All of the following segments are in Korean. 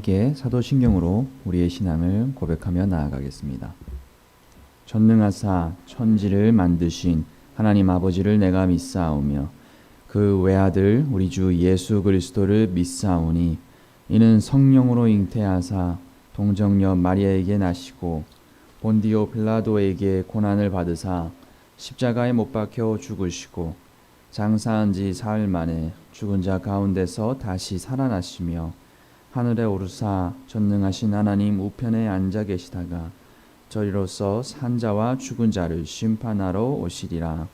함께 사도신경으로 우리의 신앙을 고백하며 나아가겠습니다. 전능하사 천지를 만드신 하나님 아버지를 내가 믿사오며 그 외아들 우리 주 예수 그리스도를 믿사오니 이는 성령으로 잉태하사 동정녀 마리아에게 나시고 본디오 빌라도에게 고난을 받으사 십자가에 못 박혀 죽으시고 장사한 지 사흘 만에 죽은 자 가운데서 다시 살아나시며 하늘에 오르사 전능하신 하나님 우편에 앉아 계시다가 저리로서 산자와 죽은 자를 심판하러 오시리라.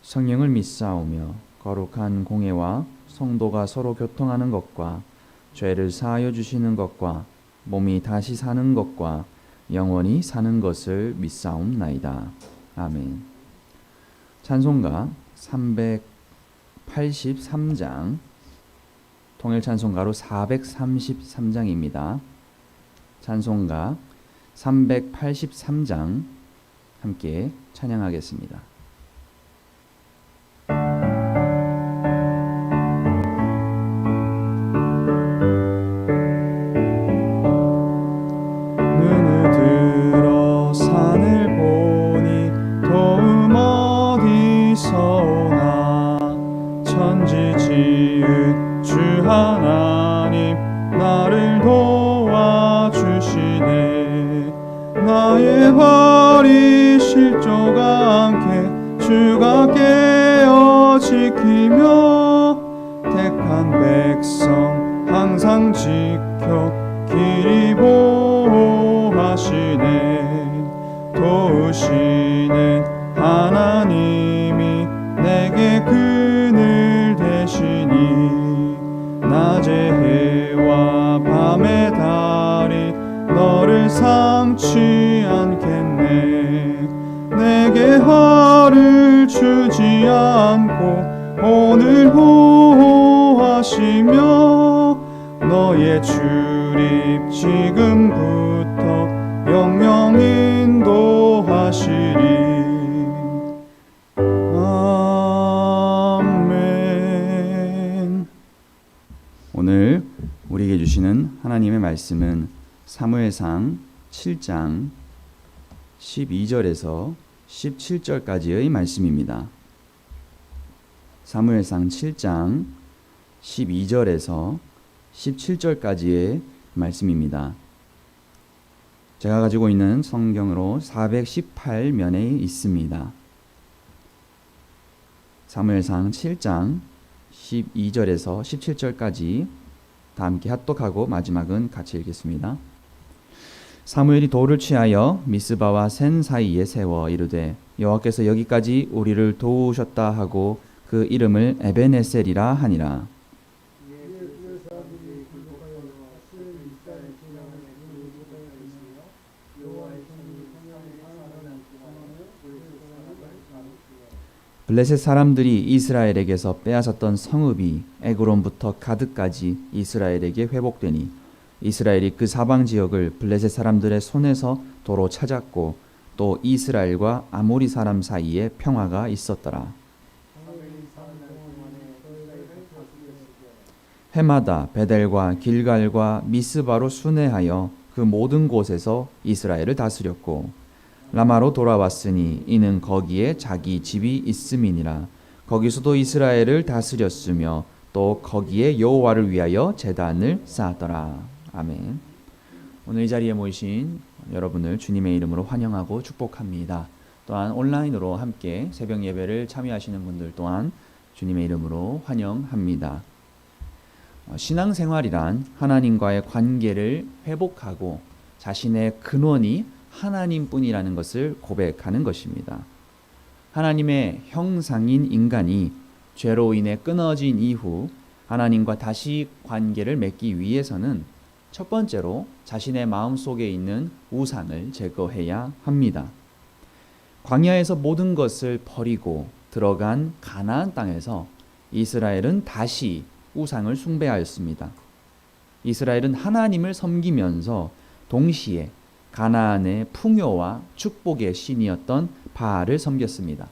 성령을 믿사오며 거룩한 공예와 성도가 서로 교통하는 것과 죄를 사하여 주시는 것과 몸이 다시 사는 것과 영원히 사는 것을 믿사옵나이다. 아멘. 찬송가 383장, 통일찬송가로 433장입니다. 찬송가 383장 함께 찬양하겠습니다. 눈을 들어 산을 보니 도움 어디서 오나 천지 지은 주 하나님 나를 도와주시네. 나의 발이 실족 않게 주가 깨어 지키며 택한 백성 항상 지켜 길이 보호하시네. 도우시는 하나님이 내게 그늘 되시니 낮의 해와 밤의 달이 너를 삼지 않겠네. 내게 화를 주지 않고 오늘 보호하시며 너의 출입 지금부터 영영 인도하시리. 아멘. 오늘 우리에게 주시는 하나님의 말씀은 사무엘상 7장 12절에서 17절까지의 말씀입니다. 사무엘상 7장 12절에서 17절까지의 말씀입니다. 제가 가지고 있는 성경으로 418면에 있습니다. 사무엘상 7장 12절에서 17절까지 다 함께 합독하고 마지막은 같이 읽겠습니다. 사무엘이 돌을 취하여 미스바와 센 사이에 세워 이르되 여호와께서 여기까지 우리를 도우셨다 하고 그 이름을 에베네셀이라 하니라. 블레셋 사람들이 이스라엘에게서 빼앗았던 성읍이 에그론부터 가드까지 이스라엘에게 회복되니 이스라엘이 그 사방 지역을 블레셋 사람들의 손에서 도로 찾았고 또 이스라엘과 아모리 사람 사이에 평화가 있었더라. 해마다 베델과 길갈과 미스바로 순회하여 그 모든 곳에서 이스라엘을 다스렸고 라마로 돌아왔으니 이는 거기에 자기 집이 있음이니라. 거기서도 이스라엘을 다스렸으며 또 거기에 여호와를 위하여 제단을 쌓았더라. 아멘. 오늘 이 자리에 모이신 여러분을 주님의 이름으로 환영하고 축복합니다. 또한 온라인으로 함께 새벽 예배를 참여하시는 분들 또한 주님의 이름으로 환영합니다. 신앙생활이란 하나님과의 관계를 회복하고 자신의 근원이 하나님뿐이라는 것을 고백하는 것입니다. 하나님의 형상인 인간이 죄로 인해 끊어진 이후 하나님과 다시 관계를 맺기 위해서는 첫 번째로 자신의 마음속에 있는 우상을 제거해야 합니다. 광야에서 모든 것을 버리고 들어간 가나안 땅에서 이스라엘은 다시 우상을 숭배하였습니다. 이스라엘은 하나님을 섬기면서 동시에 가나안의 풍요와 축복의 신이었던 바알을 섬겼습니다.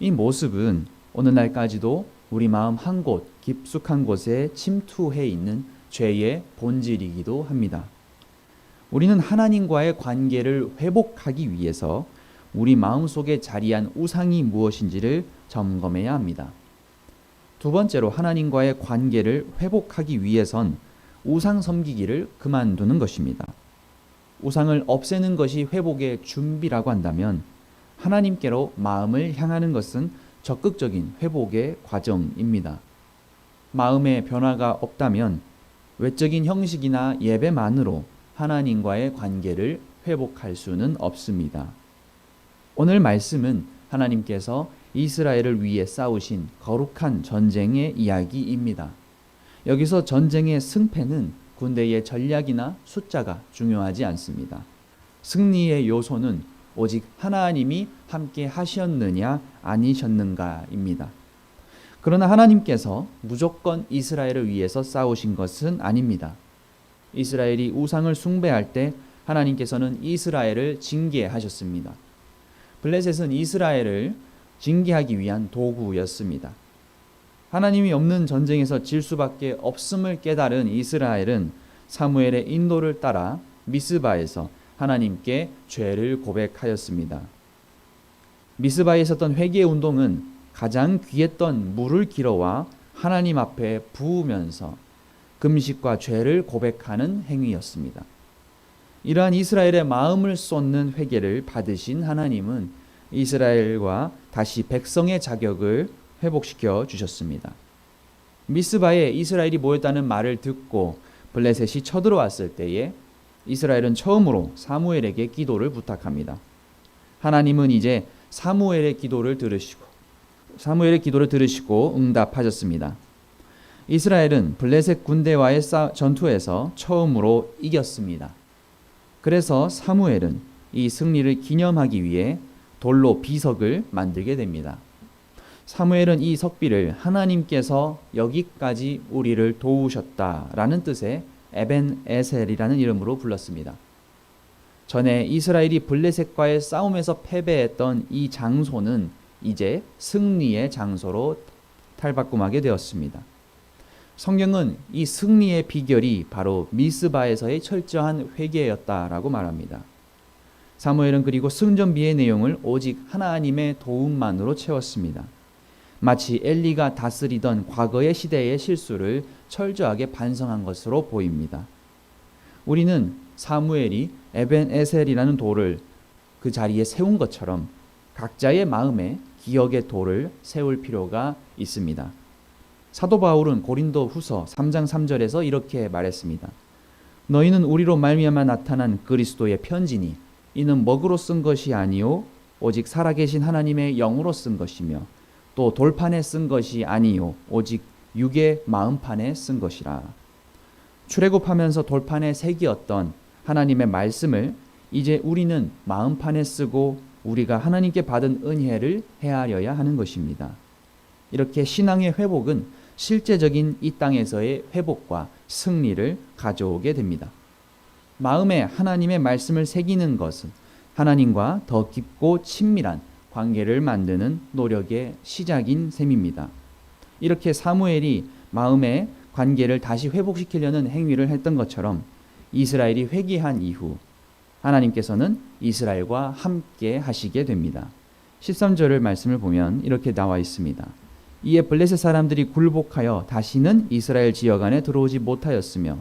이 모습은 오늘날까지도 우리 마음 한 곳 깊숙한 곳에 침투해 있는 죄의 본질이기도 합니다. 우리는 하나님과의 관계를 회복하기 위해서 우리 마음속에 자리한 우상이 무엇인지를 점검해야 합니다. 두 번째로 하나님과의 관계를 회복하기 위해선 우상 섬기기를 그만두는 것입니다. 우상을 없애는 것이 회복의 준비라고 한다면 하나님께로 마음을 향하는 것은 적극적인 회복의 과정입니다. 마음의 변화가 없다면 외적인 형식이나 예배만으로 하나님과의 관계를 회복할 수는 없습니다. 오늘 말씀은 하나님께서 이스라엘을 위해 싸우신 거룩한 전쟁의 이야기입니다. 여기서 전쟁의 승패는 군대의 전략이나 숫자가 중요하지 않습니다. 승리의 요소는 오직 하나님이 함께 하셨느냐 아니셨는가입니다. 그러나 하나님께서 무조건 이스라엘을 위해서 싸우신 것은 아닙니다. 이스라엘이 우상을 숭배할 때 하나님께서는 이스라엘을 징계하셨습니다. 블레셋은 이스라엘을 징계하기 위한 도구였습니다. 하나님이 없는 전쟁에서 질 수밖에 없음을 깨달은 이스라엘은 사무엘의 인도를 따라 미스바에서 하나님께 죄를 고백하였습니다. 미스바에 있었던 회개 운동은 가장 귀했던 물을 길어와 하나님 앞에 부으면서 금식과 죄를 고백하는 행위였습니다. 이러한 이스라엘의 마음을 쏟는 회개를 받으신 하나님은 이스라엘과 다시 백성의 자격을 회복시켜 주셨습니다. 미스바에 이스라엘이 모였다는 말을 듣고 블레셋이 쳐들어왔을 때에 이스라엘은 처음으로 사무엘에게 기도를 부탁합니다. 하나님은 이제 사무엘의 기도를 들으시고 응답하셨습니다. 이스라엘은 블레셋 군대와의 전투에서 처음으로 이겼습니다. 그래서 사무엘은 이 승리를 기념하기 위해 돌로 비석을 만들게 됩니다. 사무엘은 이 석비를 하나님께서 여기까지 우리를 도우셨다라는 뜻의 에벤에셀이라는 이름으로 불렀습니다. 전에 이스라엘이 블레셋과의 싸움에서 패배했던 이 장소는 이제 승리의 장소로 탈바꿈하게 되었습니다. 성경은 이 승리의 비결이 바로 미스바에서의 철저한 회개였다라고 말합니다. 사무엘은 그리고 승전비의 내용을 오직 하나님의 도움만으로 채웠습니다. 마치 엘리가 다스리던 과거의 시대의 실수를 철저하게 반성한 것으로 보입니다. 우리는 사무엘이 에벤에셀이라는 돌을 그 자리에 세운 것처럼 각자의 마음에 기억의 돌을 세울 필요가 있습니다. 사도 바울은 고린도 후서 3장 3절에서 이렇게 말했습니다. 너희는 우리로 말미암아 나타난 그리스도의 편지니 이는 먹으로 쓴 것이 아니요 오직 살아계신 하나님의 영으로 쓴 것이며 또 돌판에 쓴 것이 아니요 오직 육의 마음판에 쓴 것이라. 출애굽하면서 돌판에 새기었던 하나님의 말씀을 이제 우리는 마음판에 쓰고 우리가 하나님께 받은 은혜를 헤아려야 하는 것입니다. 이렇게 신앙의 회복은 실제적인 이 땅에서의 회복과 승리를 가져오게 됩니다. 마음에 하나님의 말씀을 새기는 것은 하나님과 더 깊고 친밀한 관계를 만드는 노력의 시작인 셈입니다. 이렇게 사무엘이 마음의 관계를 다시 회복시키려는 행위를 했던 것처럼 이스라엘이 회개한 이후 하나님께서는 이스라엘과 함께 하시게 됩니다. 13절을 말씀을 보면 이렇게 나와 있습니다. 이에 블레셋 사람들이 굴복하여 다시는 이스라엘 지역 안에 들어오지 못하였으며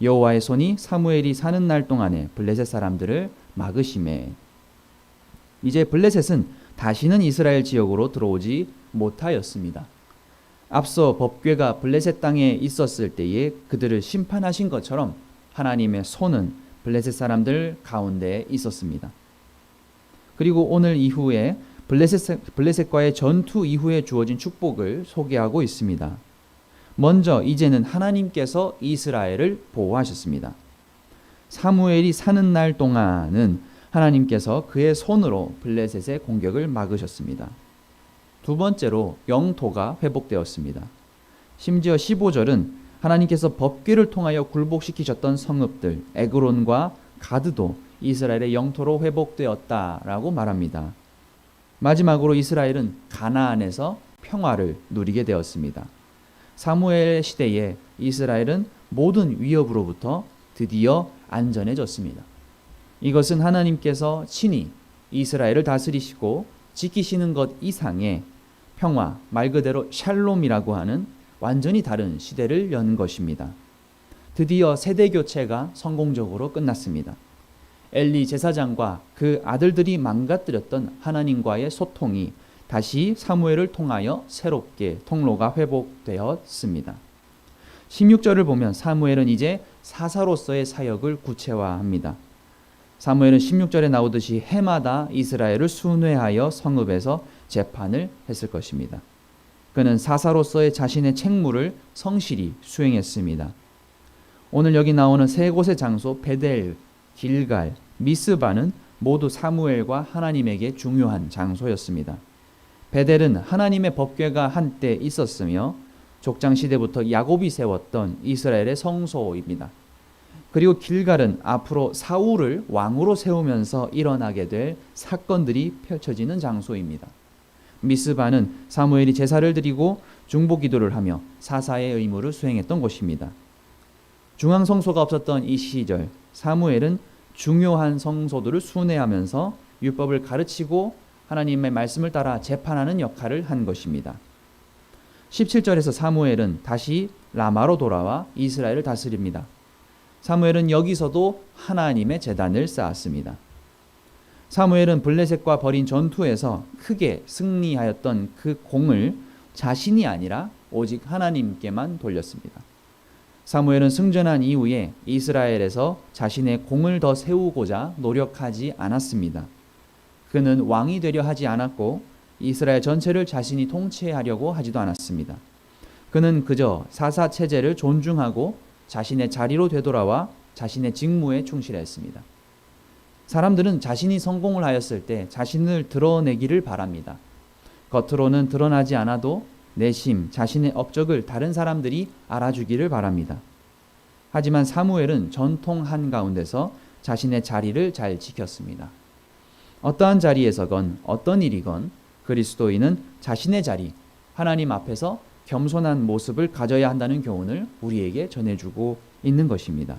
여호와의 손이 사무엘이 사는 날 동안에 블레셋 사람들을 막으시매. 이제 블레셋은 다시는 이스라엘 지역으로 들어오지 못하였습니다. 앞서 법궤가 블레셋 땅에 있었을 때에 그들을 심판하신 것처럼 하나님의 손은 블레셋 사람들 가운데 있었습니다. 그리고 오늘 이후에 블레셋과의 전투 이후에 주어진 축복을 소개하고 있습니다. 먼저 이제는 하나님께서 이스라엘을 보호하셨습니다. 사무엘이 사는 날 동안은 하나님께서 그의 손으로 블레셋의 공격을 막으셨습니다. 두 번째로 영토가 회복되었습니다. 심지어 15절은 하나님께서 법궤를 통하여 굴복시키셨던 성읍들 에그론과 가드도 이스라엘의 영토로 회복되었다라고 말합니다. 마지막으로 이스라엘은 가나안에서 평화를 누리게 되었습니다. 사무엘 시대에 이스라엘은 모든 위협으로부터 드디어 안전해졌습니다. 이것은 하나님께서 친히 이스라엘을 다스리시고 지키시는 것 이상의 평화, 말 그대로 샬롬이라고 하는 완전히 다른 시대를 연 것입니다. 드디어 세대 교체가 성공적으로 끝났습니다. 엘리 제사장과 그 아들들이 망가뜨렸던 하나님과의 소통이 다시 사무엘을 통하여 새롭게 통로가 회복되었습니다. 16절을 보면 사무엘은 이제 사사로서의 사역을 구체화합니다. 사무엘은 16절에 나오듯이 해마다 이스라엘을 순회하여 성읍에서 재판을 했을 것입니다. 그는 사사로서의 자신의 책무를 성실히 수행했습니다. 오늘 여기 나오는 세 곳의 장소 베델, 길갈, 미스바는 모두 사무엘과 하나님에게 중요한 장소였습니다. 베델은 하나님의 법궤가 한때 있었으며 족장 시대부터 야곱이 세웠던 이스라엘의 성소입니다. 그리고 길갈은 앞으로 사울을 왕으로 세우면서 일어나게 될 사건들이 펼쳐지는 장소입니다. 미스바는 사무엘이 제사를 드리고 중보 기도를 하며 사사의 의무를 수행했던 곳입니다. 중앙 성소가 없었던 이 시절 사무엘은 중요한 성소들을 순회하면서 율법을 가르치고 하나님의 말씀을 따라 재판하는 역할을 한 것입니다. 17절에서 사무엘은 다시 라마로 돌아와 이스라엘을 다스립니다. 사무엘은 여기서도 하나님의 제단을 쌓았습니다. 사무엘은 블레셋과 벌인 전투에서 크게 승리하였던 그 공을 자신이 아니라 오직 하나님께만 돌렸습니다. 사무엘은 승전한 이후에 이스라엘에서 자신의 공을 더 세우고자 노력하지 않았습니다. 그는 왕이 되려 하지 않았고 이스라엘 전체를 자신이 통치하려고 하지도 않았습니다. 그는 그저 사사 체제를 존중하고 자신의 자리로 되돌아와 자신의 직무에 충실했습니다. 사람들은 자신이 성공을 하였을 때 자신을 드러내기를 바랍니다. 겉으로는 드러나지 않아도 내심 자신의 업적을 다른 사람들이 알아주기를 바랍니다. 하지만 사무엘은 전통 한가운데서 자신의 자리를 잘 지켰습니다. 어떠한 자리에서건 어떤 일이건 그리스도인은 자신의 자리, 하나님 앞에서 겸손한 모습을 가져야 한다는 교훈을 우리에게 전해주고 있는 것입니다.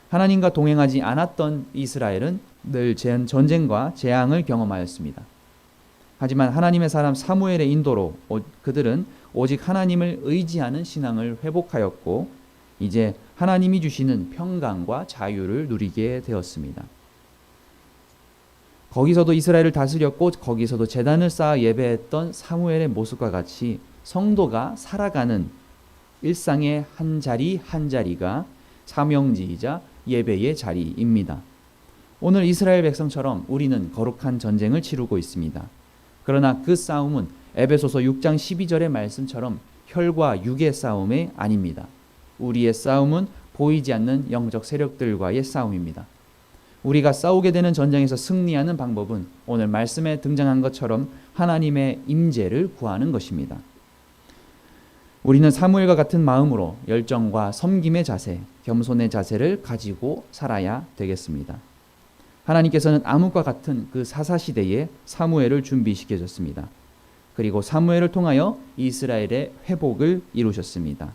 하나님과 동행하지 않았던 이스라엘은 늘 전쟁과 재앙을 경험하였습니다. 하지만 하나님의 사람 사무엘의 인도로 그들은 오직 하나님을 의지하는 신앙을 회복하였고 이제 하나님이 주시는 평강과 자유를 누리게 되었습니다. 거기서도 이스라엘을 다스렸고 거기서도 제단을 쌓아 예배했던 사무엘의 모습과 같이 성도가 살아가는 일상의 한 자리 한 자리가 사명지이자 예배의 자리입니다. 오늘 이스라엘 백성처럼 우리는 거룩한 전쟁을 치르고 있습니다. 그러나 그 싸움은 에베소서 6장 12절의 말씀처럼 혈과 육의 싸움이 아닙니다. 우리의 싸움은 보이지 않는 영적 세력들과의 싸움입니다. 우리가 싸우게 되는 전쟁에서 승리하는 방법은 오늘 말씀에 등장한 것처럼 하나님의 임재를 구하는 것입니다. 우리는 사무엘과 같은 마음으로 열정과 섬김의 자세, 겸손의 자세를 가지고 살아야 되겠습니다. 하나님께서는 암흑과 같은 그 사사시대에 사무엘을 준비시켜줬습니다. 그리고 사무엘을 통하여 이스라엘의 회복을 이루셨습니다.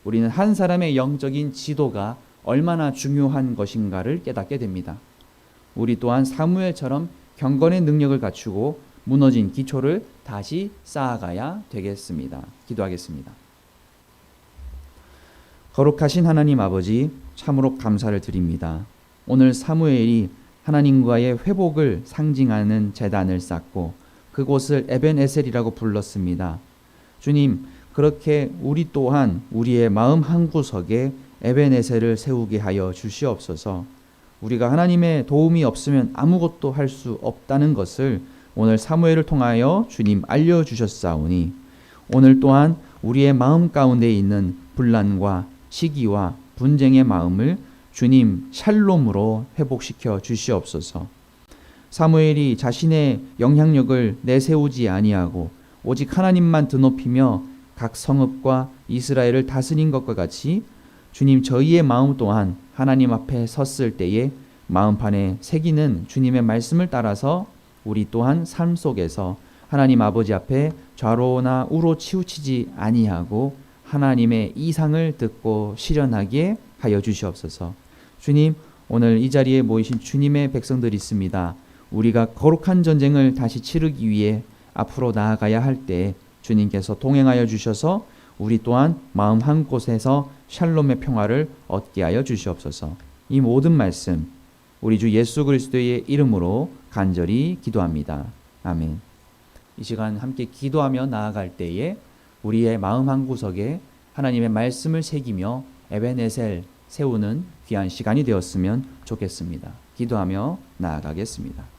우리는 한 사람의 영적인 지도가 얼마나 중요한 것인가를 깨닫게 됩니다. 우리 또한 사무엘처럼 경건의 능력을 갖추고 무너진 기초를 다시 쌓아가야 되겠습니다. 기도하겠습니다. 거룩하신 하나님 아버지, 참으로 감사를 드립니다. 오늘 사무엘이 하나님과의 회복을 상징하는 제단을 쌓고 그곳을 에벤에셀이라고 불렀습니다. 주님, 그렇게 우리 또한 우리의 마음 한구석에 에벤에셀을 세우게 하여 주시옵소서. 우리가 하나님의 도움이 없으면 아무것도 할 수 없다는 것을 오늘 사무엘을 통하여 주님 알려주셨사오니 오늘 또한 우리의 마음 가운데 있는 분란과 시기와 분쟁의 마음을 주님 샬롬으로 회복시켜 주시옵소서. 사무엘이 자신의 영향력을 내세우지 아니하고 오직 하나님만 드높이며 각 성읍과 이스라엘을 다스린 것과 같이 주님 저희의 마음 또한 하나님 앞에 섰을 때에 마음판에 새기는 주님의 말씀을 따라서 우리 또한 삶 속에서 하나님 아버지 앞에 좌로나 우로 치우치지 아니하고 하나님의 이상을 듣고 실현하게 하여 주시옵소서. 주님, 오늘 이 자리에 모이신 주님의 백성들이 있습니다. 우리가 거룩한 전쟁을 다시 치르기 위해 앞으로 나아가야 할 때 주님께서 동행하여 주셔서 우리 또한 마음 한 곳에서 샬롬의 평화를 얻게 하여 주시옵소서. 이 모든 말씀 우리 주 예수 그리스도의 이름으로 간절히 기도합니다. 아멘. 이 시간 함께 기도하며 나아갈 때에 우리의 마음 한 구석에 하나님의 말씀을 새기며 에베네셀 세우는 귀한 시간이 되었으면 좋겠습니다. 기도하며 나아가겠습니다.